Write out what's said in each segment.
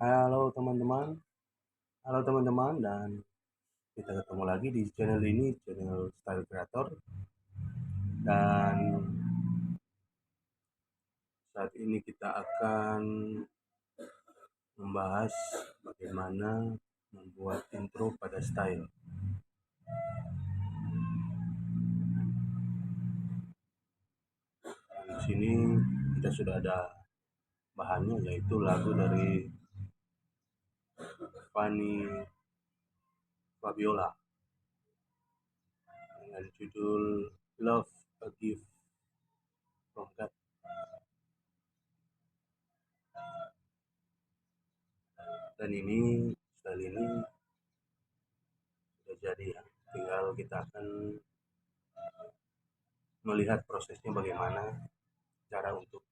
Halo teman-teman, dan kita ketemu lagi di channel ini, channel Style Creator. Dan saat ini kita akan membahas bagaimana membuat intro pada style. Di sini kita sudah ada bahannya, yaitu lagu dari Fanny Fabiola dengan judul Love a Gift from God. Dan style ini sudah jadi ya, tinggal kita akan melihat prosesnya bagaimana cara untuk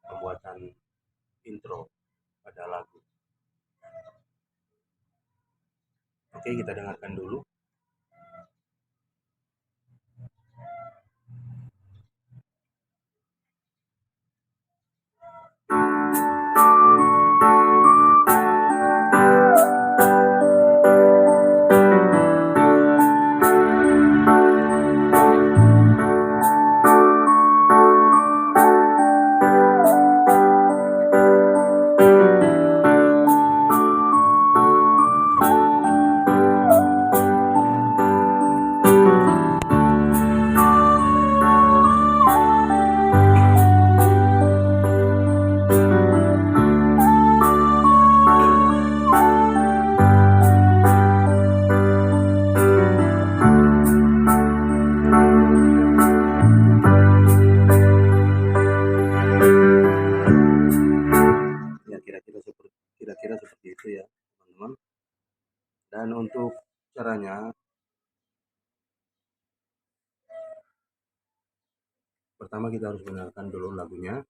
pembuatan intro pada lagu. Oke, kita dengarkan dulu. Ya, kira-kira seperti itu ya, teman-teman. Dan untuk caranya, pertama kita harus mendengarkan dulu lagunya,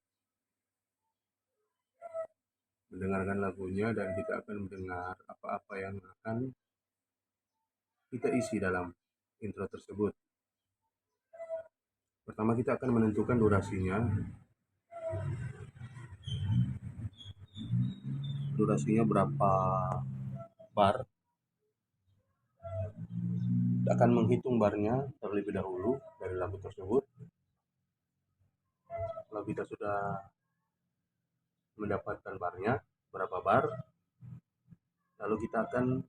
dan kita akan mendengar apa-apa yang akan kita isi dalam intro tersebut. Pertama kita akan menentukan durasinya berapa bar. Kita akan menghitung barnya terlebih dahulu dari lagu tersebut. Kalau kita sudah mendapatkan barnya, berapa bar, lalu kita akan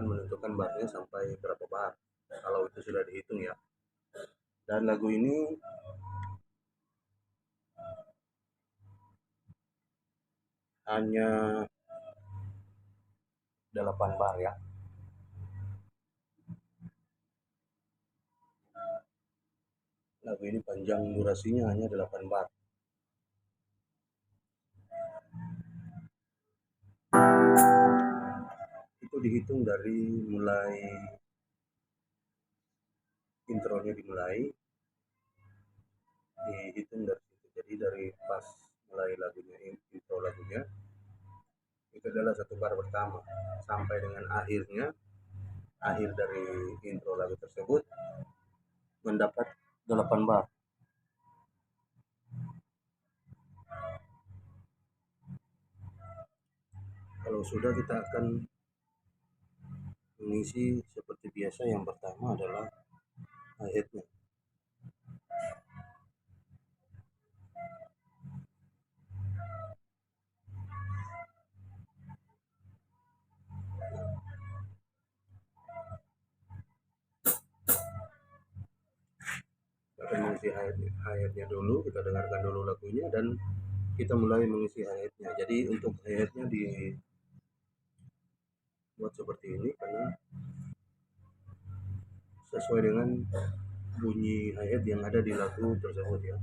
menentukan barnya sampai berapa bar kalau itu sudah dihitung ya. Dan lagu ini hanya 8 bar ya. Lagu ini panjang durasinya hanya 8 bar. Itu dihitung dari mulai intronya dihitung dari situ. Jadi dari pas mulai intro lagunya itu adalah 1 bar pertama sampai dengan akhir dari intro lagu tersebut mendapat 8 bar. Kalau sudah, kita akan mengisi seperti biasa. Yang pertama adalah hi-hatnya. Kita akan mengisi hi-hatnya dulu, kita dengarkan dulu lagunya dan kita mulai mengisi hi-hatnya. Jadi untuk hi-hatnya dibuat seperti ini karena sesuai dengan bunyi hi-hat yang ada di lagu tersebut ya.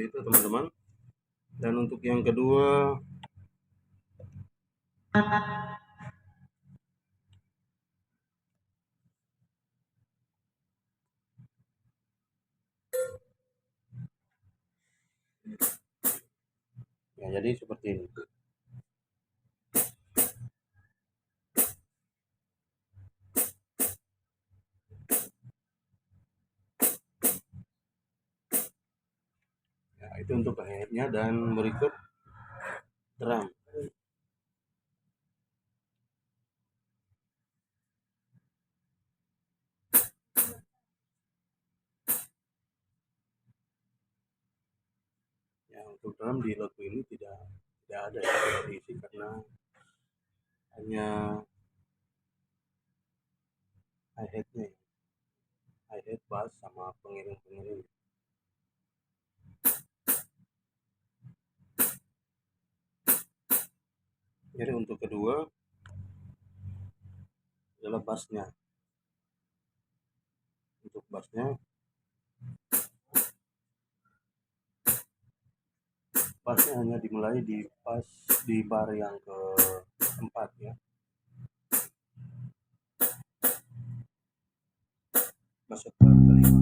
seperti itu teman-teman. Dan untuk yang kedua, ya jadi seperti ini. Ya, itu untuk headnya. Dan berikut drum. Ya, untuk drum di lagu ini tidak ada ya, tidak diisi karena hanya hi-hatnya, hi-hat, bass, sama pengiring-pengiring. Jadi untuk kedua adalah bassnya. Untuk bassnya hanya dimulai di bar yang keempat ya. Masuk bar kelima.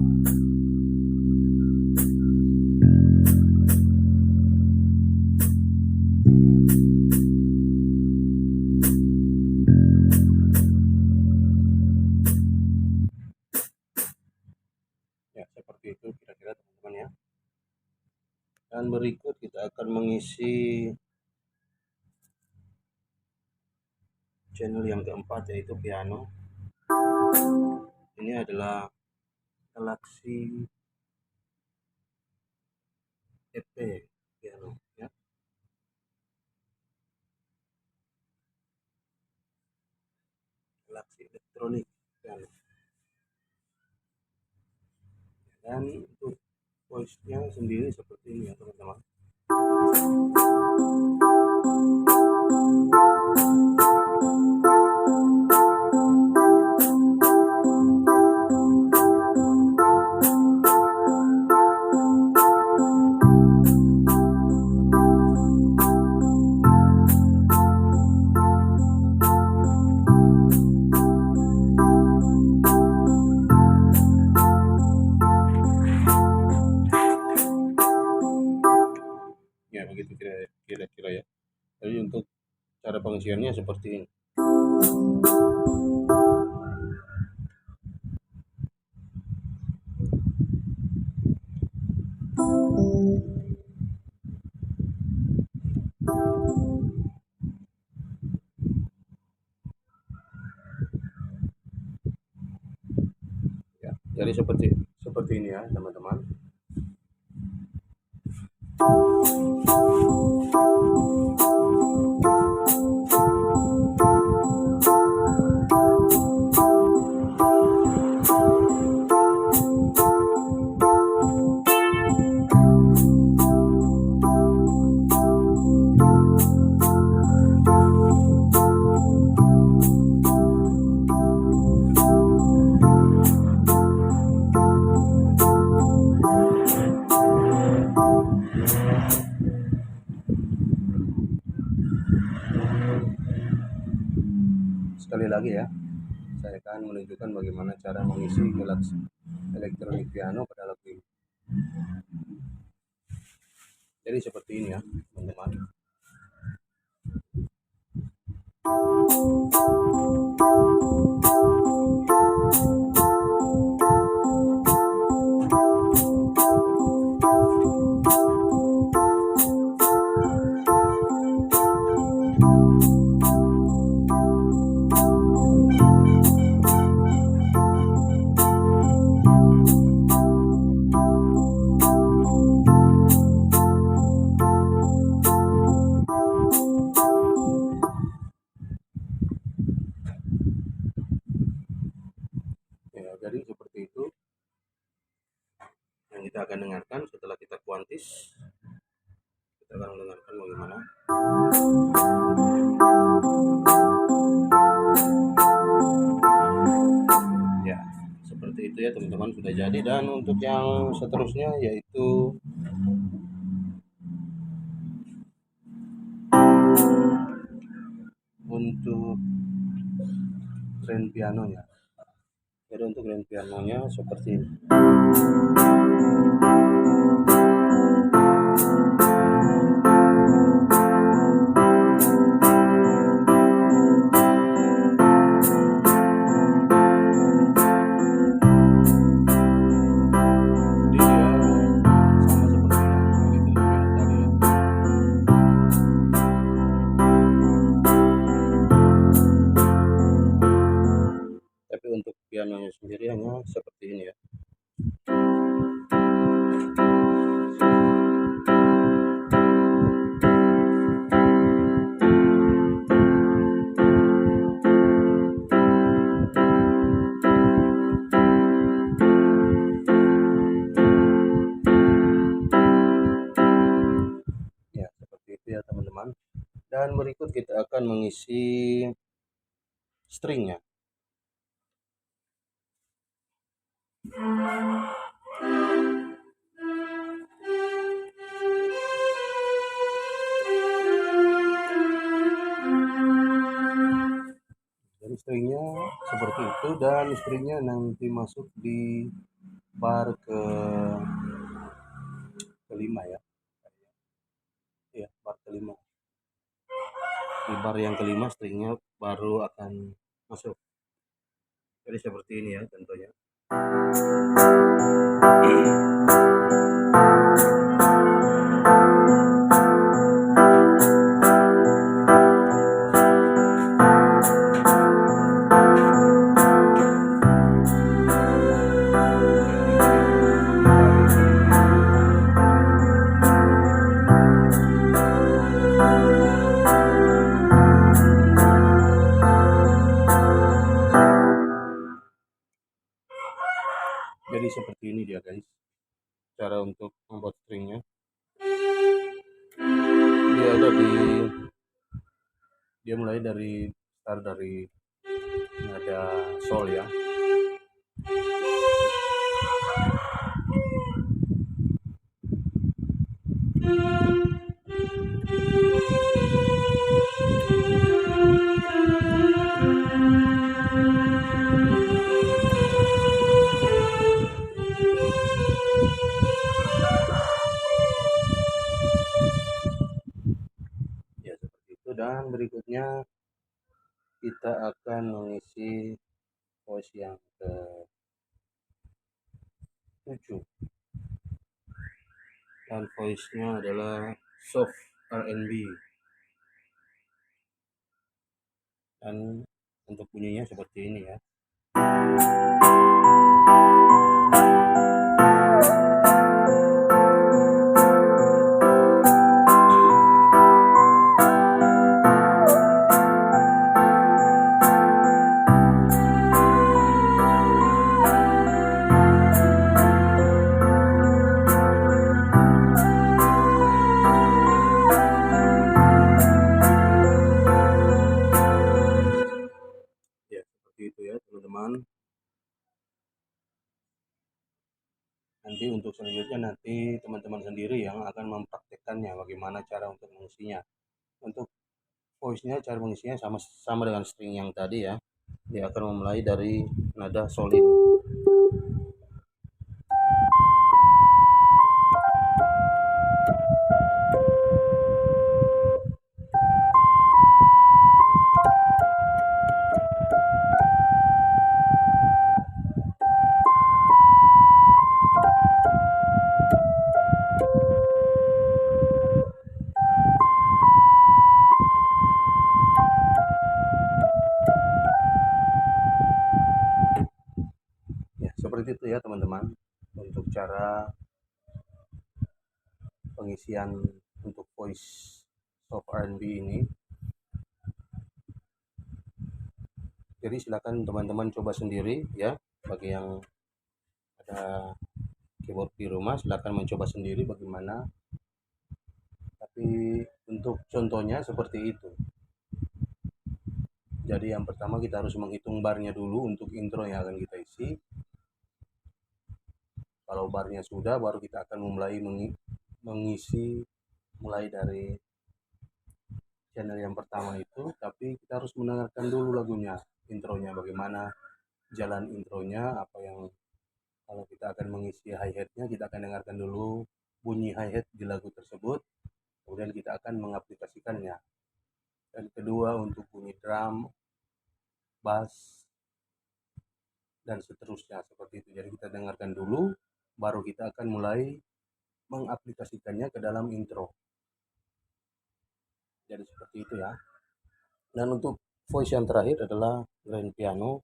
Ya, seperti itu kira-kira teman-teman ya. Dan berikut kita akan mengisi channel yang keempat, yaitu piano. Ini adalah Galaxy EP piano ya. Galaxy Electronic piano. Dan untuk voice-nya sendiri seperti ini ya teman-teman. Ya begitu kira-kira ya. Jadi untuk cara pengisiannya seperti ini. Ya, jadi seperti ini ya teman-teman. Sekali lagi ya, saya akan menunjukkan bagaimana cara mengisi Galaxy Electronic Piano pada lagu ini. Jadi seperti ini ya teman-teman. Ya, jadi seperti itu yang kita akan dengarkan setelah kita kuantis. Kita akan mendengarkan bagaimana. Ya, seperti itu ya teman-teman, sudah jadi. Dan untuk yang seterusnya yaitu untuk grand pianonya. Jadi untuk grand pianonya seperti ini. Tapi untuk pianonya sendiri hanya seperti ini ya. Ya, seperti itu ya teman-teman. Dan berikut kita akan mengisi stringnya. Jadi stringnya seperti itu, dan stringnya nanti masuk di bar kelima ya. Ya, bar kelima. Di bar yang kelima stringnya baru akan masuk. Jadi seperti ini ya contohnya. Jadi seperti ini dia guys, cara untuk membuat stringnya. Dia mulai dari start dari nada sol ya. Ya seperti itu, dan berikutnya kita akan mengisi voice yang ke-7, dan voice-nya adalah soft R&B, dan untuk bunyinya seperti ini ya. Ya seperti itu ya teman-teman. Nanti untuk selanjutnya nanti teman-teman sendiri yang akan mempraktikkannya bagaimana cara untuk mengisinya. Untuk voice-nya, cara mengisinya sama dengan string yang tadi ya. Dia akan memulai dari nada solid. Ya, seperti itu ya teman-teman untuk cara pengisian untuk voice soft R&B ini. Jadi silakan teman-teman coba sendiri ya. Bagi yang ada keyboard di rumah silakan mencoba sendiri bagaimana. Tapi untuk contohnya seperti itu. Jadi yang pertama kita harus menghitung barnya dulu untuk intro yang akan kita isi. Kalau barnya sudah, baru kita akan memulai mengisi mulai dari C channel yang pertama itu, tapi kita harus mendengarkan dulu lagunya, intronya bagaimana, jalan intronya, apa yang kalau kita akan mengisi hi-hatnya, kita akan dengarkan dulu bunyi hi-hat di lagu tersebut, kemudian kita akan mengaplikasikannya. Dan kedua untuk bunyi drum, bass, dan seterusnya seperti itu. Jadi kita dengarkan dulu, baru kita akan mulai mengaplikasikannya ke dalam intro. Jadi seperti itu ya. Dan untuk voice yang terakhir adalah grand piano.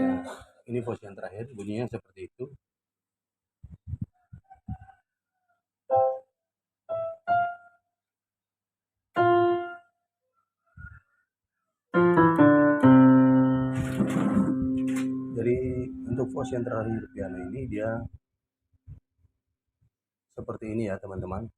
Ya, ini voice yang terakhir, bunyinya seperti itu. Jadi untuk voice yang terakhir piano ini dia seperti ini ya teman-teman.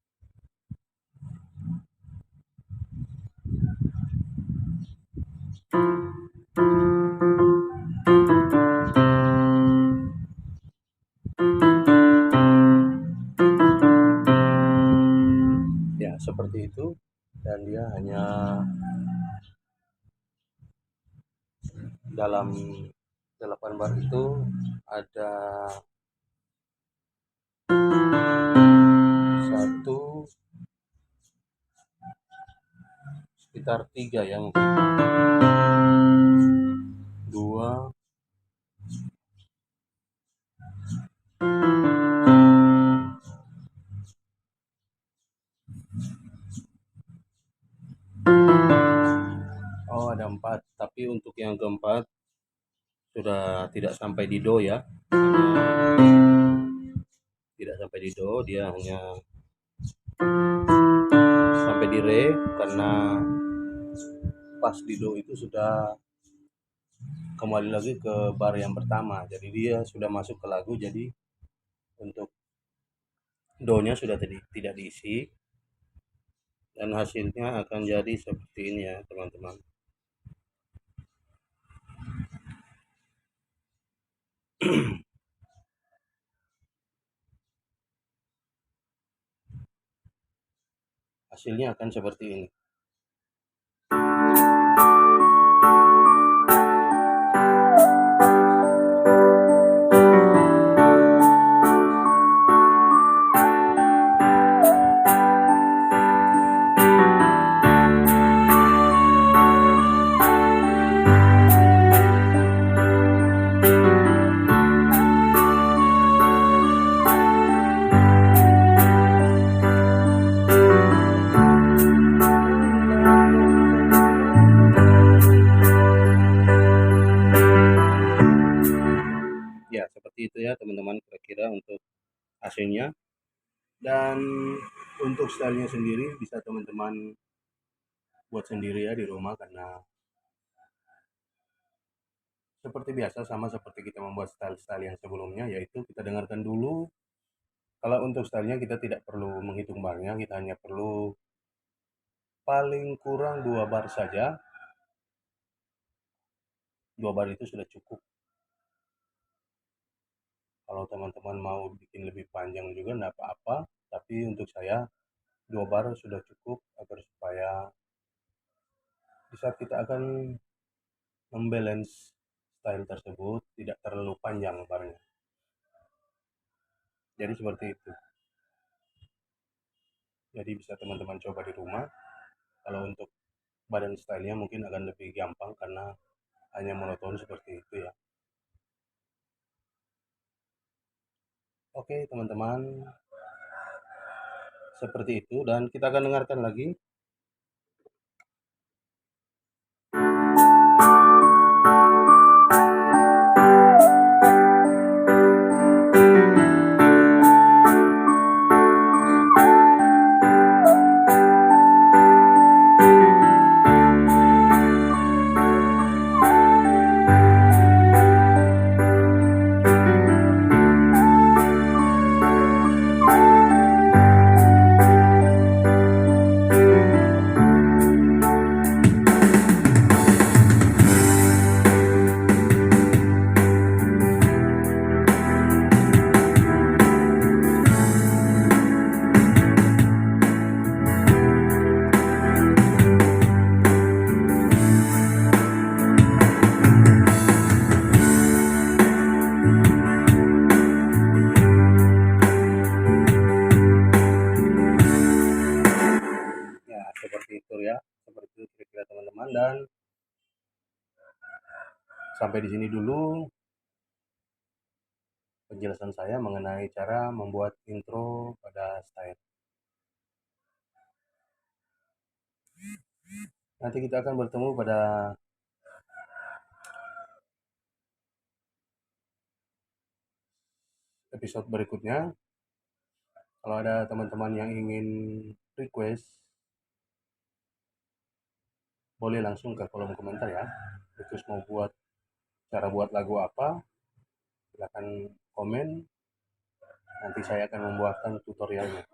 Ya seperti itu, dan dia hanya dalam 8 bar itu ada 1, sekitar 3 yang 2, 4, tapi untuk yang keempat sudah tidak sampai di do ya, tidak sampai di do, dia hanya sampai di re, karena pas di do itu sudah kembali lagi ke bar yang pertama, jadi dia sudah masuk ke lagu, jadi untuk do nya sudah tidak diisi, dan hasilnya akan jadi seperti ini ya teman-teman. Hasilnya akan seperti ini. Ya seperti itu ya teman-teman, kira-kira untuk hasilnya. Dan untuk stylenya sendiri bisa teman-teman buat sendiri ya di rumah, karena seperti biasa sama seperti kita membuat style-style yang sebelumnya, yaitu kita dengarkan dulu. Kalau untuk stylenya kita tidak perlu menghitung barnya, kita hanya perlu paling kurang 2 bar saja. 2 bar itu sudah cukup. Kalau teman-teman mau bikin lebih panjang juga enggak apa-apa, tapi untuk saya 2 bar sudah cukup agar supaya di saat kita akan membalance style tersebut tidak terlalu panjang barnya. Jadi seperti itu. Jadi bisa teman-teman coba di rumah. Kalau untuk badan stylenya mungkin akan lebih gampang karena hanya monoton seperti itu ya. Oke teman-teman, seperti itu, dan kita akan dengarkan lagi. Sampai di sini dulu penjelasan saya mengenai cara membuat intro pada style. Nanti kita akan bertemu pada episode berikutnya. Kalau ada teman-teman yang ingin request, boleh langsung ke kolom komentar ya. Request mau buat cara buat lagu apa, silahkan komen. Nanti saya akan membuatkan tutorialnya.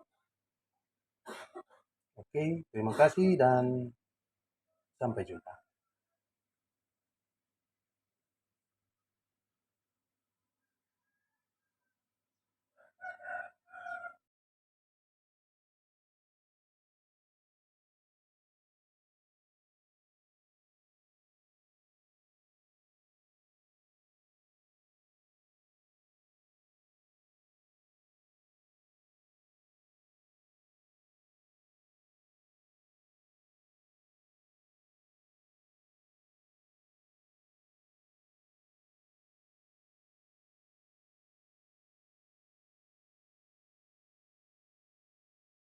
Oke, terima kasih dan sampai jumpa.